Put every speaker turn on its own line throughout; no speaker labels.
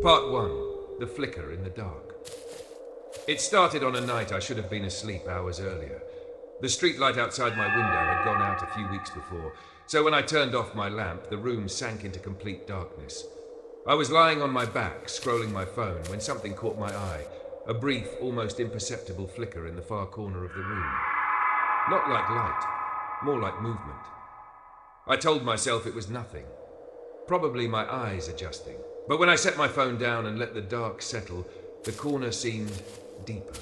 Part 1. The Flicker in the Dark. It started on a night I should have been asleep hours earlier. The streetlight outside my window had gone out a few weeks before, so when I turned off my lamp, the room sank into complete darkness. I was lying on my back, scrolling my phone, when something caught my eye, a brief, almost imperceptible flicker in the far corner of the room. Not like light, more like movement. I told myself it was nothing. Probably my eyes adjusting. But when I set my phone down and let the dark settle, the corner seemed deeper.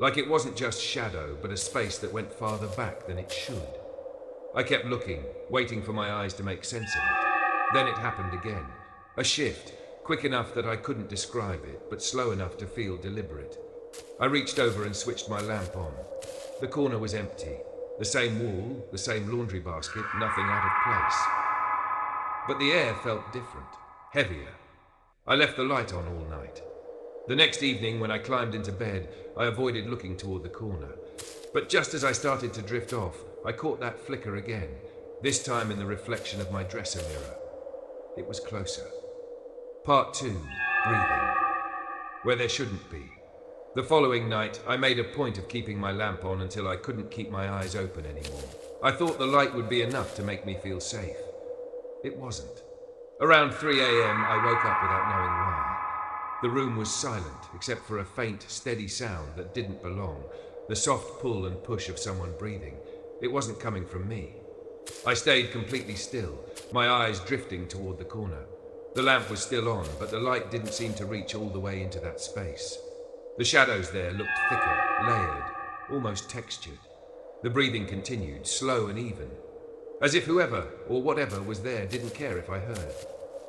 Like it wasn't just shadow, but a space that went farther back than it should. I kept looking, waiting for my eyes to make sense of it. Then it happened again. A shift, quick enough that I couldn't describe it, but slow enough to feel deliberate. I reached over and switched my lamp on. The corner was empty. The same wall, the same laundry basket, nothing out of place. But the air felt different, heavier. I left the light on all night. The next evening, when I climbed into bed, I avoided looking toward the corner. But just as I started to drift off, I caught that flicker again, this time in the reflection of my dresser mirror. It was closer. Part 2. Breathing. Where there shouldn't be. The following night, I made a point of keeping my lamp on until I couldn't keep my eyes open anymore. I thought the light would be enough to make me feel safe. It wasn't. Around 3 a.m., I woke up without knowing why. The room was silent, except for a faint, steady sound that didn't belong, the soft pull and push of someone breathing. It wasn't coming from me. I stayed completely still, my eyes drifting toward the corner. The lamp was still on, but the light didn't seem to reach all the way into that space. The shadows there looked thicker, layered, almost textured. The breathing continued, slow and even, as if whoever or whatever was there didn't care if I heard.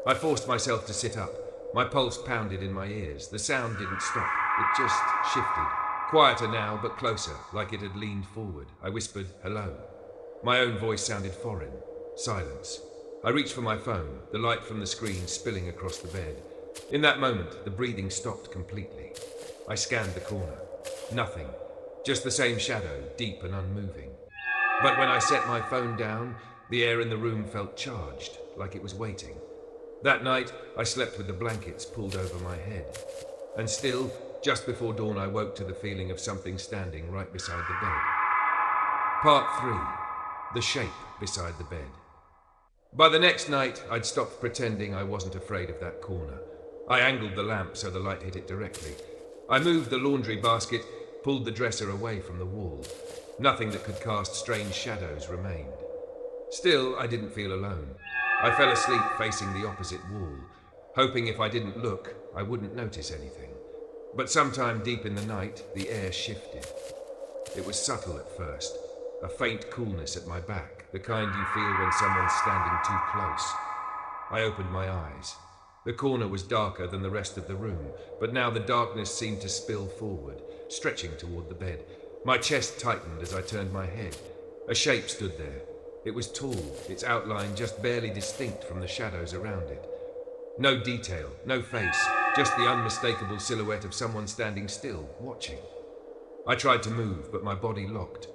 I forced myself to sit up. My pulse pounded in my ears. The sound didn't stop. It just shifted. Quieter now, but closer, like it had leaned forward. I whispered, "Hello." My own voice sounded foreign. Silence. I reached for my phone, the light from the screen spilling across the bed. In that moment, the breathing stopped completely. I scanned the corner. Nothing. Just the same shadow, deep and unmoving. But when I set my phone down, the air in the room felt charged, like it was waiting. That night, I slept with the blankets pulled over my head. And still, just before dawn, I woke to the feeling of something standing right beside the bed. Part 3. The shape beside the bed. By the next night, I'd stopped pretending I wasn't afraid of that corner. I angled the lamp so the light hit it directly. I moved the laundry basket, pulled the dresser away from the wall. Nothing that could cast strange shadows remained. Still, I didn't feel alone. I fell asleep facing the opposite wall, hoping if I didn't look, I wouldn't notice anything. But sometime deep in the night, the air shifted. It was subtle at first, a faint coolness at my back, the kind you feel when someone's standing too close. I opened my eyes. The corner was darker than the rest of the room, but now the darkness seemed to spill forward, stretching toward the bed. My chest tightened as I turned my head. A shape stood there. It was tall, its outline just barely distinct from the shadows around it. No detail, no face, just the unmistakable silhouette of someone standing still, watching. I tried to move, but my body locked.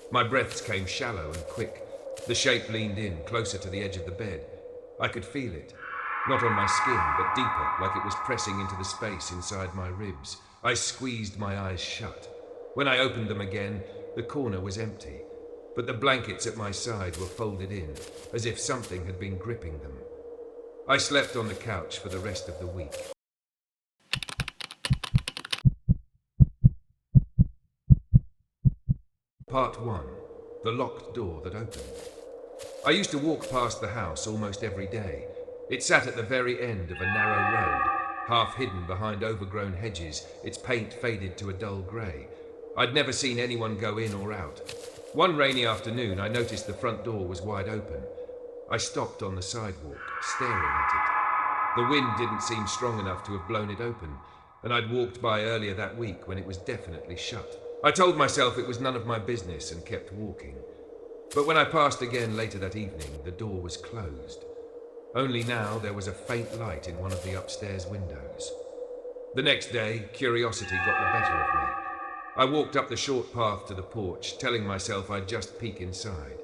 My breaths came shallow and quick. The shape leaned in, closer to the edge of the bed. I could feel it. Not on my skin, but deeper, like it was pressing into the space inside my ribs. I squeezed my eyes shut. When I opened them again, the corner was empty. But the blankets at my side were folded in, as if something had been gripping them. I slept on the couch for the rest of the week. Part 1. The locked door that opened. I used to walk past the house almost every day. It sat at the very end of a narrow road, half hidden behind overgrown hedges, its paint faded to a dull grey. I'd never seen anyone go in or out. One rainy afternoon, I noticed the front door was wide open. I stopped on the sidewalk, staring at it. The wind didn't seem strong enough to have blown it open, and I'd walked by earlier that week when it was definitely shut. I told myself it was none of my business and kept walking. But when I passed again later that evening, the door was closed. Only now there was a faint light in one of the upstairs windows. The next day, curiosity got the better of me. I walked up the short path to the porch, telling myself I'd just peek inside.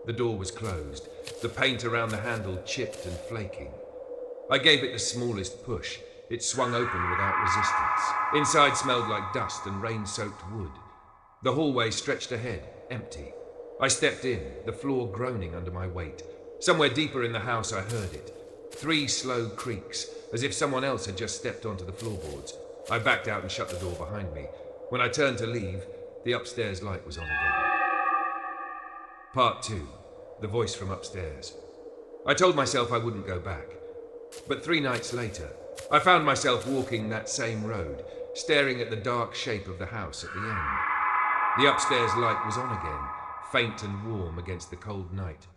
The door was closed, the paint around the handle chipped and flaking. I gave it the smallest push. It swung open without resistance. Inside smelled like dust and rain-soaked wood. The hallway stretched ahead, empty. I stepped in, the floor groaning under my weight. Somewhere deeper in the house I heard it. 3 slow creaks, as if someone else had just stepped onto the floorboards. I backed out and shut the door behind me. When I turned to leave, the upstairs light was on again. Part 2. The voice from upstairs. I told myself I wouldn't go back. But 3 nights later, I found myself walking that same road, staring at the dark shape of the house at the end. The upstairs light was on again, faint and warm against the cold night.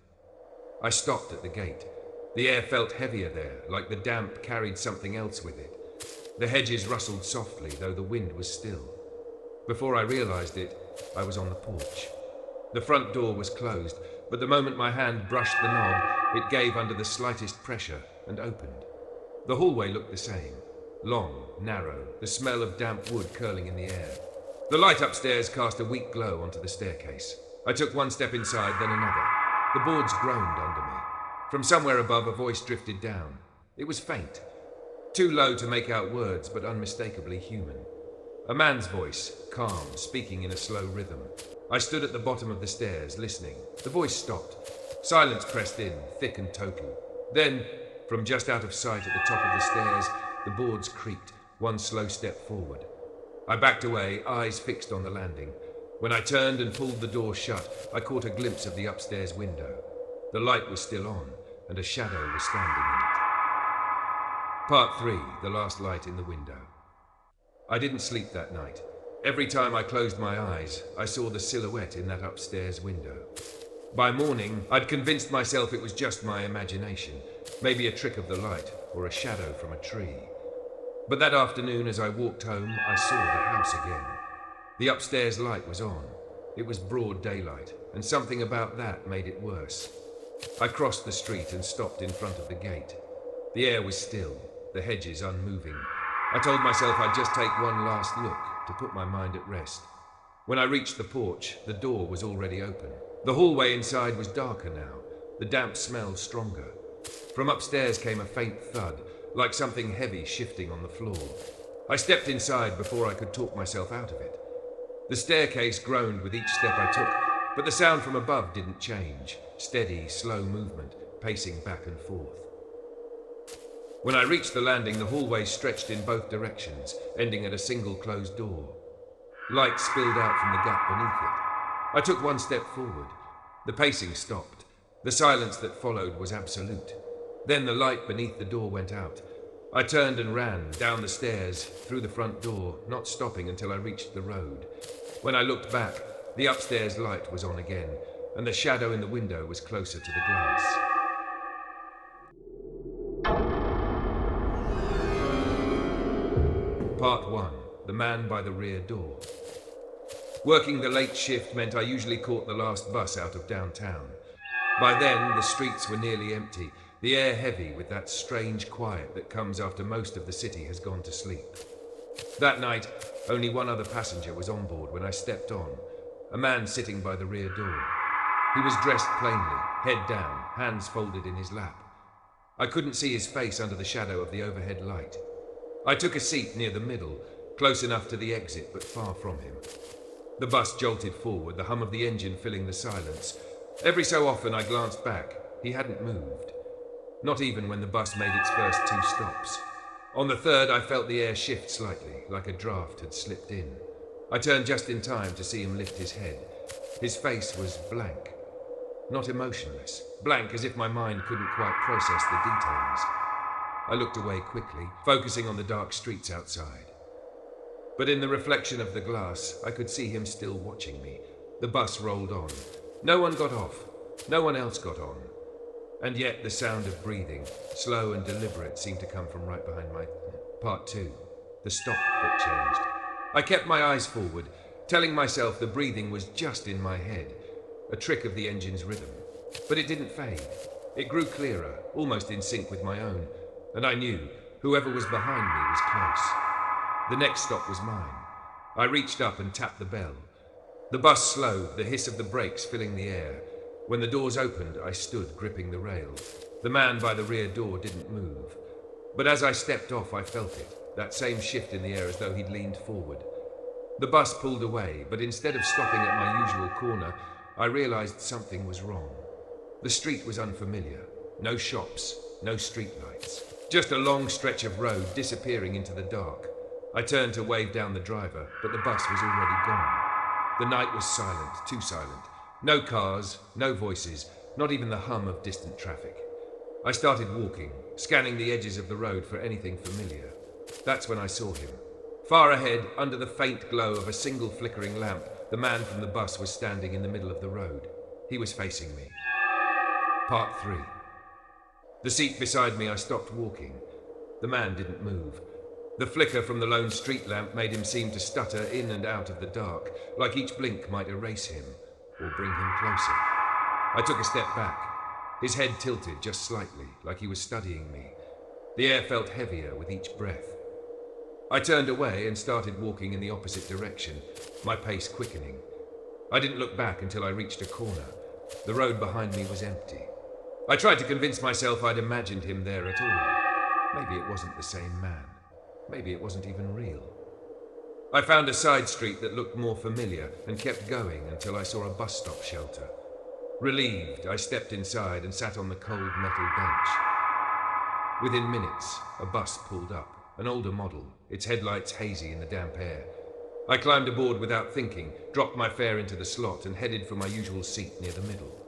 I stopped at the gate. The air felt heavier there, like the damp carried something else with it. The hedges rustled softly, though the wind was still. Before I realized it, I was on the porch. The front door was closed, but the moment my hand brushed the knob, it gave under the slightest pressure and opened. The hallway looked the same. Long, narrow, the smell of damp wood curling in the air. The light upstairs cast a weak glow onto the staircase. I took 1 step inside, then another. The boards groaned under me. From somewhere above, a voice drifted down. It was faint. Too low to make out words, but unmistakably human. A man's voice, calm, speaking in a slow rhythm. I stood at the bottom of the stairs, listening. The voice stopped. Silence pressed in, thick and total. Then, from just out of sight at the top of the stairs, the boards creaked, 1 slow step forward. I backed away, eyes fixed on the landing. When I turned and pulled the door shut, I caught a glimpse of the upstairs window. The light was still on, and a shadow was standing in it. Part 3, the last light in the window. I didn't sleep that night. Every time I closed my eyes, I saw the silhouette in that upstairs window. By morning, I'd convinced myself it was just my imagination, maybe a trick of the light, or a shadow from a tree. But that afternoon, as I walked home, I saw the house again. The upstairs light was on. It was broad daylight, and something about that made it worse. I crossed the street and stopped in front of the gate. The air was still, the hedges unmoving. I told myself I'd just take one last look to put my mind at rest. When I reached the porch, the door was already open. The hallway inside was darker now, the damp smell stronger. From upstairs came a faint thud, like something heavy shifting on the floor. I stepped inside before I could talk myself out of it. The staircase groaned with each step I took, but the sound from above didn't change. Steady, slow movement, pacing back and forth. When I reached the landing, the hallway stretched in both directions, ending at a single closed door. Light spilled out from the gap beneath it. I took 1 step forward. The pacing stopped. The silence that followed was absolute. Then the light beneath the door went out. I turned and ran down the stairs, through the front door, not stopping until I reached the road. When I looked back, the upstairs light was on again, and the shadow in the window was closer to the glass. Part 1. The Man by the Rear Door. Working the late shift meant I usually caught the last bus out of downtown. By then, the streets were nearly empty, the air heavy with that strange quiet that comes after most of the city has gone to sleep. That night, only 1 other passenger was on board when I stepped on, a man sitting by the rear door. He was dressed plainly, head down, hands folded in his lap. I couldn't see his face under the shadow of the overhead light. I took a seat near the middle, close enough to the exit but far from him. The bus jolted forward, the hum of the engine filling the silence. Every so often I glanced back. He hadn't moved. Not even when the bus made its first 2 stops. On the third, I felt the air shift slightly, like a draft had slipped in. I turned just in time to see him lift his head. His face was blank. Not emotionless. Blank as if my mind couldn't quite process the details. I looked away quickly, focusing on the dark streets outside. But in the reflection of the glass, I could see him still watching me. The bus rolled on. No one got off. No one else got on. And yet the sound of breathing, slow and deliberate, seemed to come from right behind my... Part 2. The stop that changed. I kept my eyes forward, telling myself the breathing was just in my head, a trick of the engine's rhythm. But it didn't fade. It grew clearer, almost in sync with my own, and I knew whoever was behind me was close. The next stop was mine. I reached up and tapped the bell. The bus slowed, the hiss of the brakes filling the air. When the doors opened, I stood gripping the rail. The man by the rear door didn't move. But as I stepped off, I felt it, that same shift in the air as though he'd leaned forward. The bus pulled away, but instead of stopping at my usual corner, I realized something was wrong. The street was unfamiliar. No shops, no streetlights. Just a long stretch of road disappearing into the dark. I turned to wave down the driver, but the bus was already gone. The night was silent, too silent. No cars, no voices, not even the hum of distant traffic. I started walking, scanning the edges of the road for anything familiar. That's when I saw him. Far ahead, under the faint glow of a single flickering lamp, the man from the bus was standing in the middle of the road. He was facing me. Part 3. The seat beside me, I stopped walking. The man didn't move. The flicker from the lone street lamp made him seem to stutter in and out of the dark, like each blink might erase him or bring him closer. I took a step back. His head tilted just slightly, like he was studying me. The air felt heavier with each breath. I turned away and started walking in the opposite direction, my pace quickening. I didn't look back until I reached a corner. The road behind me was empty. I tried to convince myself I'd imagined him there at all. Maybe it wasn't the same man. Maybe it wasn't even real. I found a side street that looked more familiar and kept going until I saw a bus stop shelter. Relieved, I stepped inside and sat on the cold metal bench. Within minutes, a bus pulled up, an older model, its headlights hazy in the damp air. I climbed aboard without thinking, dropped my fare into the slot and headed for my usual seat near the middle.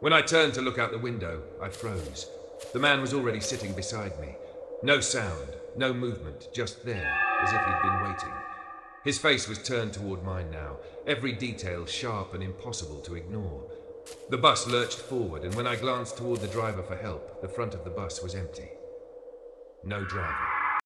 When I turned to look out the window, I froze. The man was already sitting beside me. No sound, no movement, just there, as if he'd been waiting. His face was turned toward mine now, every detail sharp and impossible to ignore. The bus lurched forward, and when I glanced toward the driver for help, the front of the bus was empty. No driver.